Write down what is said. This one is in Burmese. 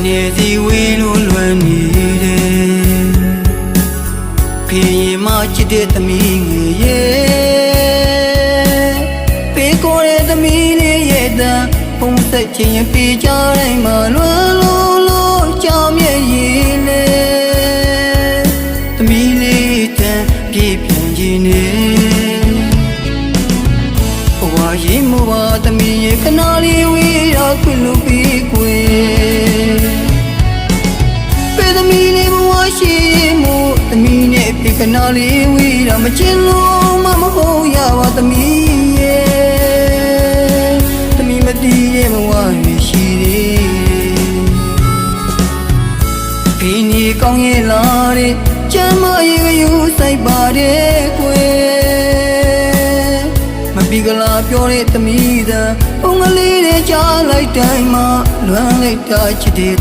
နေစီဝေးလို့လွယ်နေတယ်ဖေးရင်မှချစ်တဲ့သမီးငယ်ရဲ့ဖေးကိုတဲ့သမီးလေးရဲ့တန်ပုံသက်ချင်းပြေးကြတိုင်းမှာလွယ်လို့ကြောင်မြဲရည်လေသမီးလေးတန်ပြေးပြန်ခြင်းနေဘဝရင်မဝသမီးရဲ့ခဏလေးဝေးတော့ခွင့်လို့ပြီးကွယ်ဖေးသမီးလေးဘဝရှိမှုသမီးနဲ့ပြေးခဏလေးဝေးတော့မချင်လို့မဟုတ်ရပါသမီးရဲ့သမီးမတည်ရဲ့ဘဝရှိသေးဖေးနေကောင်းရဲ့လားတဲ့ချမ်းမရဲ့ယူဆိုင်ပါတယ်ကွယ်မပြီးကလာပြောတဲ့သမီးသာဘုံကလေးတွေကြားလိုက်တိုင်းမှာလွမ်းလိုက်တာချစ်တဲ့